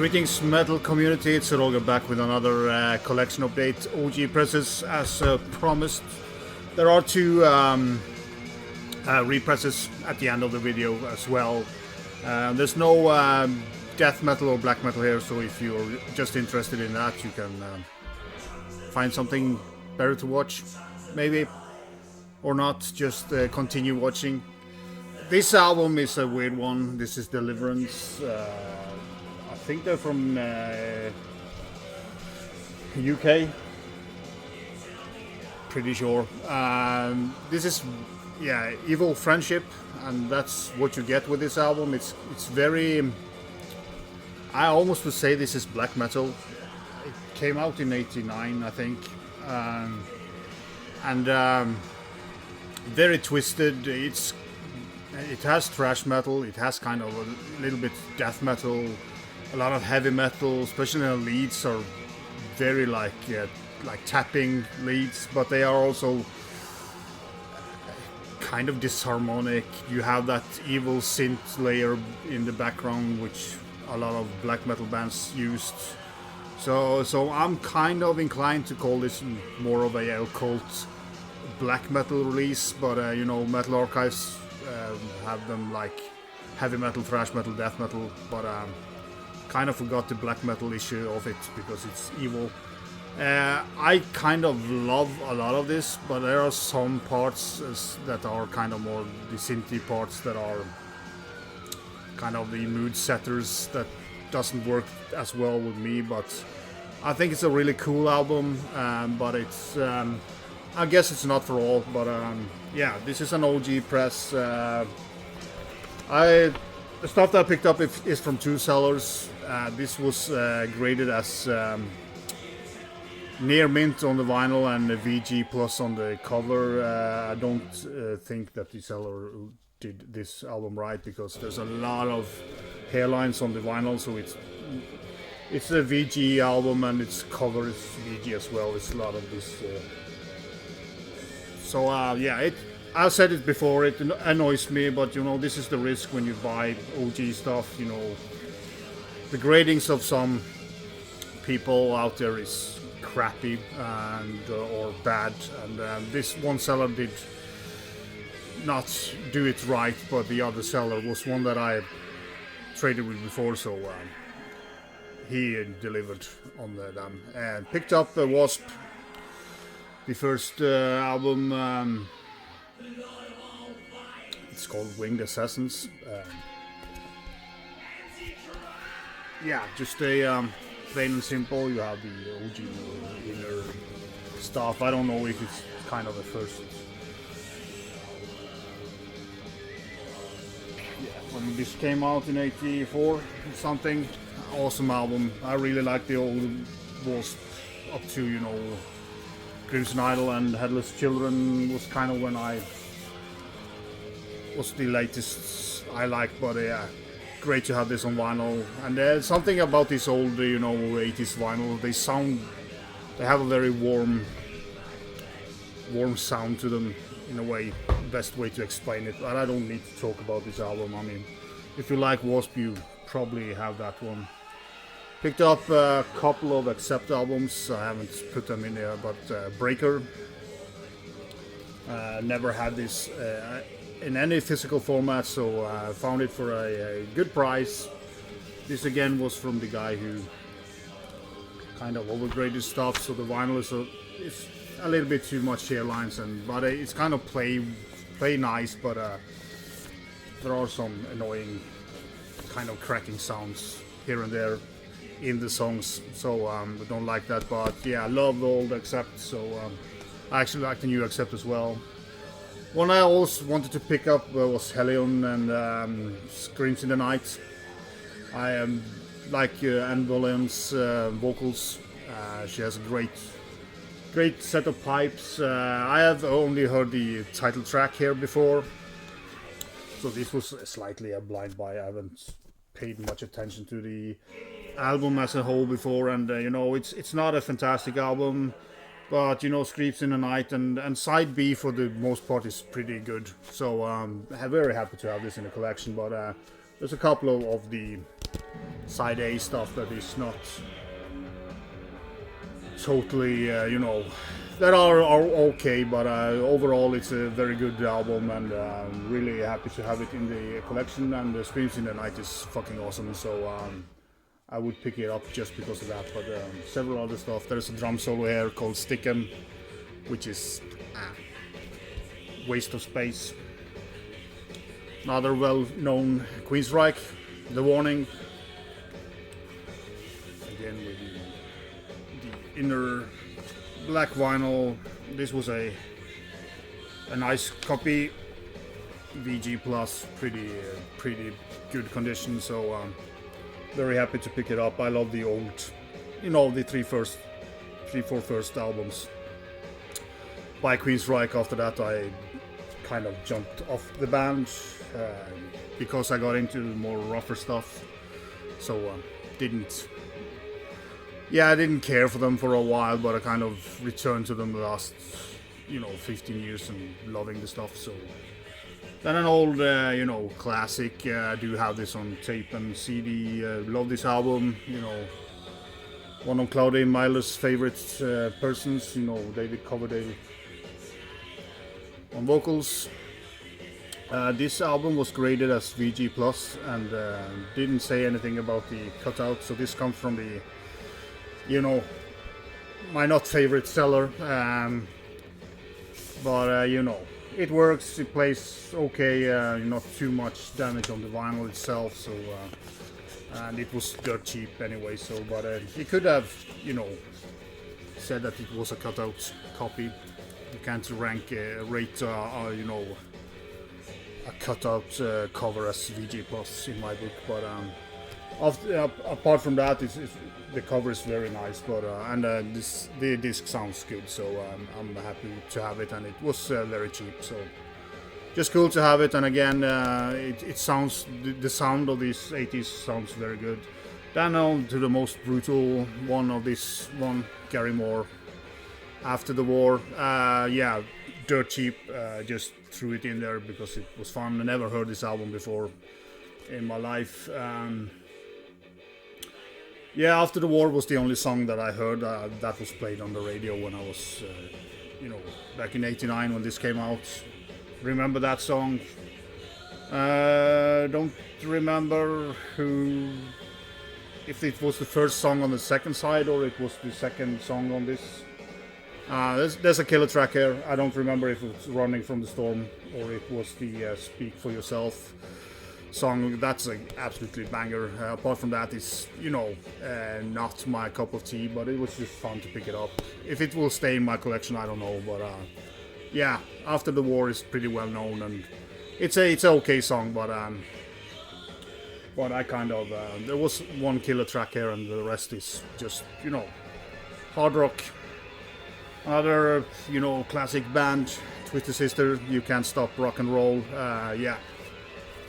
Greetings metal community, it's Roger back with another collection update. OG presses as promised. There are two represses at the end of the video as well. There's no death metal or black metal here, so if you're just interested in that you can find something better to watch, maybe, or not, just continue watching. This album is a weird one. This is Deliverance. I think they're from UK. Pretty sure. This is, yeah, Evil Friendship, and that's what you get with this album. It's very. I almost would say this is black metal. It came out in '89, I think, and very twisted. It has thrash metal. It has kind of a little bit death metal. A lot of heavy metal, especially the leads are very like tapping leads, but they are also kind of disharmonic. You have that evil synth layer in the background, which a lot of black metal bands used. So I'm kind of inclined to call this more of a occult black metal release, but you know, Metal Archives have them like heavy metal, thrash metal, death metal, but kind of forgot the black metal issue of it because it's evil. I kind of love a lot of this, but there are some parts that are kind of more the synthy parts that are kind of the mood setters that doesn't work as well with me. But I think it's a really cool album, but it's I guess it's not for all. But yeah, this is an OG press. The stuff that I picked up is from two sellers. This was graded as near mint on the vinyl and VG plus on the cover. I don't think that the seller did this album right, because there's a lot of hairlines on the vinyl, so it's a VG album and its cover is VG as well. It's a lot of this. Yeah, I've said it before, it annoys me, but you know, this is the risk when you buy OG stuff. You know, the gradings of some people out there is crappy and or bad, and this one seller did not do it right, but the other seller was one that I traded with before, so he delivered on them. And picked up W.A.S.P, the first album. It's called Winged Assassins. Yeah, just a plain and simple. You have the OG inner stuff. I don't know if it's kind of a first. Yeah, when this came out in '84 or something, awesome album. I really like the old W.A.S.P up to, you know, Crimson Idol and Headless Children was kind of when I was the latest I like, but yeah, great to have this on vinyl. And there's something about this old, you know, 80s vinyl. They have a very warm sound to them in a way. Best way to explain it. And I don't need to talk about this album. I mean, if you like W.A.S.P, you probably have that one. Picked up a couple of Accept albums. I haven't put them in there, but Breaker. Never had this in any physical format, so I found it for a good price. This again was from the guy who kind of overgraded stuff, so the vinyl is a little bit too much hairlines, but it's kind of play nice, but there are some annoying kind of cracking sounds here and there in the songs, so I don't like that. But yeah, I love the old Accept, so I actually like the new Accept as well. One I also wanted to pick up was Hellion and Screams in the Night. I like Anne Boleyn's vocals. She has a great set of pipes. I have only heard the title track here before, so this was slightly a blind buy. I haven't paid much attention to the album as a whole before, and you know, it's not a fantastic album, but you know, Screams in the Night and side B for the most part is pretty good, so I'm very happy to have this in the collection. But there's a couple of the side A stuff that is not totally, you know, that are okay, but overall it's a very good album, and I'm really happy to have it in the collection, and the Screams in the Night is fucking awesome, so I would pick it up just because of that. But several other stuff. There's a drum solo here called Stickin', which is waste of space. Another well-known Queensryche, The Warning. Again with the inner black vinyl. This was a nice copy, VG plus, pretty good condition. So very happy to pick it up. I love the old, you know, the three, four first albums by Queensryche. After that, I kind of jumped off the band because I got into more rougher stuff. So I didn't care for them for a while, but I kind of returned to them the last, 15 years and loving the stuff. So then an old, classic. I do have this on tape and CD. Love this album. One of Claudia Milo's favorite persons. David Coverdale on vocals. This album was graded as VG plus and didn't say anything about the cutout. So this comes from the, my not favorite seller. But it works. It plays okay. Not too much damage on the vinyl itself. So and it was dirt cheap anyway. So, but he could have, said that it was a cutout copy. You can't rate a cutout cover as VG plus in my book, but apart from that, the cover is very nice. But the disc sounds good, so I'm happy to have it, and it was very cheap, so just cool to have it. And again, it sounds, the sound of this 80s sounds very good. Then on to the most brutal one of this one, Gary Moore, After the War. Dirt cheap, just threw it in there because it was fun. I never heard this album before in my life. After the War was the only song that I heard that was played on the radio when I was, back in '89 when this came out. Remember that song? Don't remember if it was the first song on the second side or it was the second song on this. There's a killer track here. I don't remember if it was Running from the Storm or it was the Speak for Yourself song. That's an absolutely banger. Apart from that, it's not my cup of tea, but it was just fun to pick it up. If it will stay in my collection, I don't know. But After the War is pretty well known, and it's an okay song. But I kind of there was one killer track here, and the rest is just hard rock. Another, classic band, Twisted Sister, You Can't Stop Rock and Roll.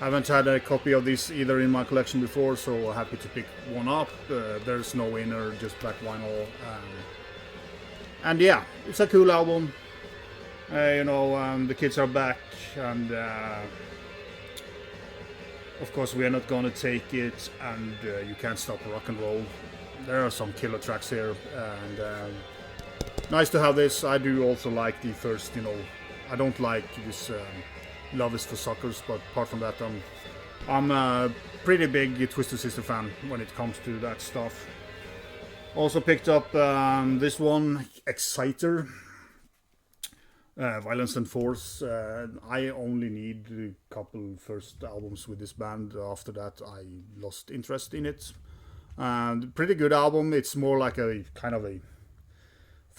Haven't had a copy of this either in my collection before, so happy to pick one up. There's no inner, just black vinyl. It's a cool album. The kids are back, and of course we are not gonna take it, and You Can't Stop Rock and Roll. There are some killer tracks here, and nice to have this. I do also like the first, I don't like this Love is for Suckers, but apart from that, I'm a pretty big Twisted Sister fan when it comes to that stuff. Also picked up this one, Exciter, Violence and Force. I only need a couple first albums with this band. After that, I lost interest in it. Pretty good album. It's more like a kind of a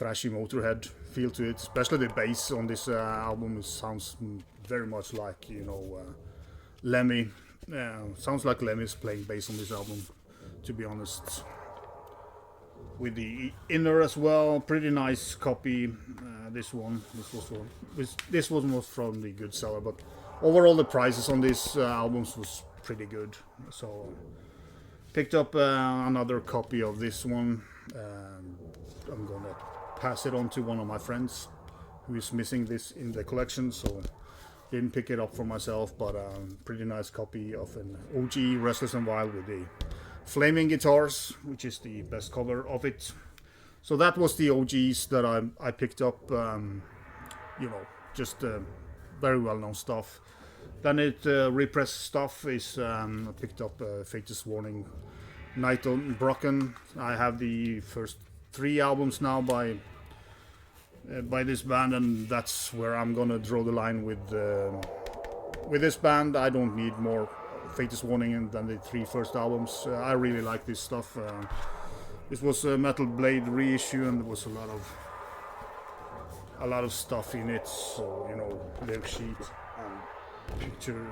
thrashy Motorhead feel to it, especially the bass on this album. It sounds very much like Lemmy. Sounds like Lemmy's playing bass on this album, to be honest. With the inner as well, pretty nice copy. This one was from the good seller, but overall the prices on these albums was pretty good. So picked up another copy of this one. I'm gonna pass it on to one of my friends who is missing this in the collection, so Didn't pick it up for myself, but pretty nice copy of an OG Restless and Wild with the flaming guitars, which is the best cover of it. So that was the OGs that I picked up. You know, just very well known stuff. Then repressed stuff is I picked up Fate's Warning, Night on Bröcken. I have the first 3 albums now by this band, and that's where I'm gonna draw the line with this band. I don't need more Fate's Warning than the 3 first albums. I really like this stuff. This was a Metal Blade reissue, and there was a lot of stuff in it. So you know, lyric sheet and picture and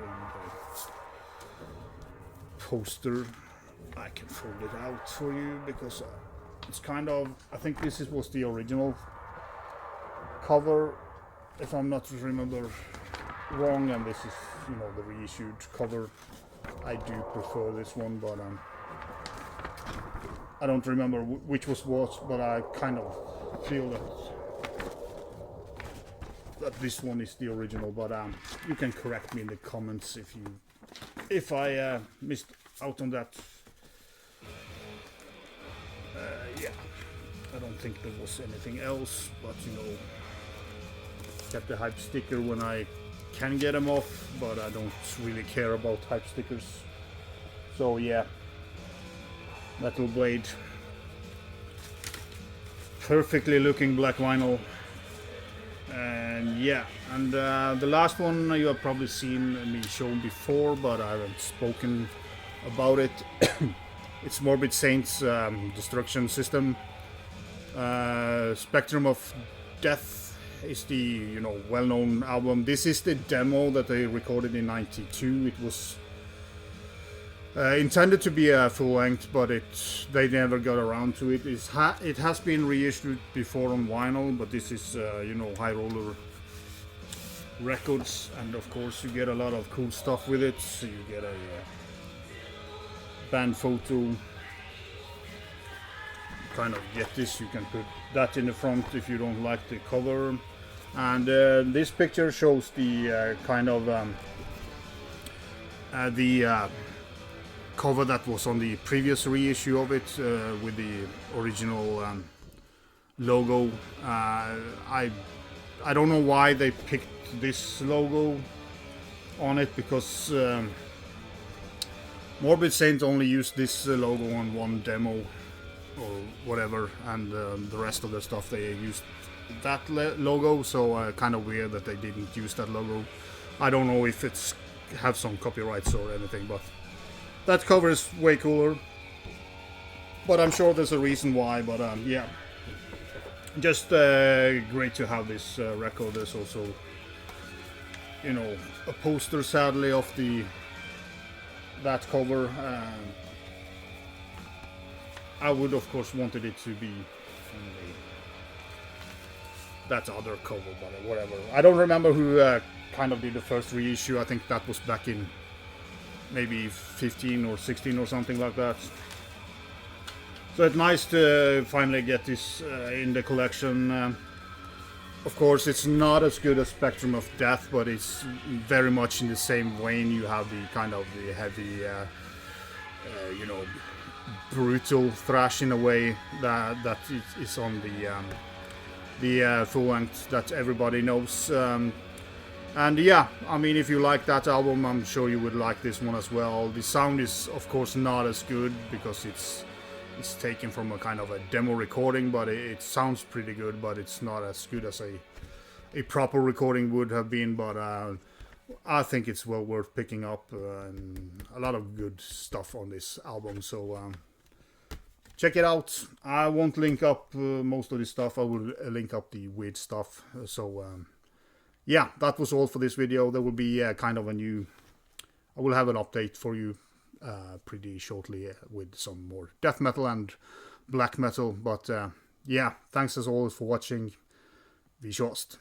poster. I can fold it out for you because it's kind of. I think this was the original cover, if I'm not remember wrong, and this is, you know, the reissued cover. I do prefer this one, but I don't remember which was what, but I kind of feel that this one is the original. But you can correct me in the comments if I missed out on that. Yeah, I don't think there was anything else, but you know, get the hype sticker when I can get them off, but I don't really care about hype stickers. So yeah, Metal Blade, perfectly looking black vinyl. And yeah, and the last one you have probably seen me show before, but I haven't spoken about it. It's Morbid Saints Destruction System. Spectrum of Death is the, you know, well-known album. This is the demo that they recorded in '92. It was intended to be a full length, but they never got around to it. It has been reissued before on vinyl, but this is you know, High Roller Records, and of course you get a lot of cool stuff with it. So you get a band photo. Kind of get this, you can put that in the front if you don't like the cover. And this picture shows the kind of the cover that was on the previous reissue of it, with the original logo. I don't know why they picked this logo on it, because Morbid Saints only used this logo on one demo or whatever, and the rest of the stuff they used that logo. So kind of weird that they didn't use that logo. I don't know if it's have some copyrights or anything, but that cover is way cooler. But I'm sure there's a reason why. But yeah, just great to have this record. There's also, you know, a poster, sadly, of that cover. I would of course wanted it to be that other cover, but whatever. I don't remember who kind of did the first reissue. I think that was back in maybe 15 or 16 or something like that. So it's nice to finally get this in the collection. Of course, it's not as good as Spectrum of Death, but it's very much in the same vein. You have the kind of the heavy, you know, brutal thrash in a way that is on the full length that everybody knows. And yeah, I mean, if you like that album, I'm sure you would like this one as well. The sound is of course not as good because it's taken from a kind of a demo recording, but it sounds pretty good, but it's not as good as a proper recording would have been. But I think it's well worth picking up, and a lot of good stuff on this album. So check it out. I won't link up most of this stuff. I will link up the weird stuff. So yeah, that was all for this video. There will be kind of a new... I will have an update for you pretty shortly with some more death metal and black metal. But yeah, thanks as always for watching. W.A.S.P.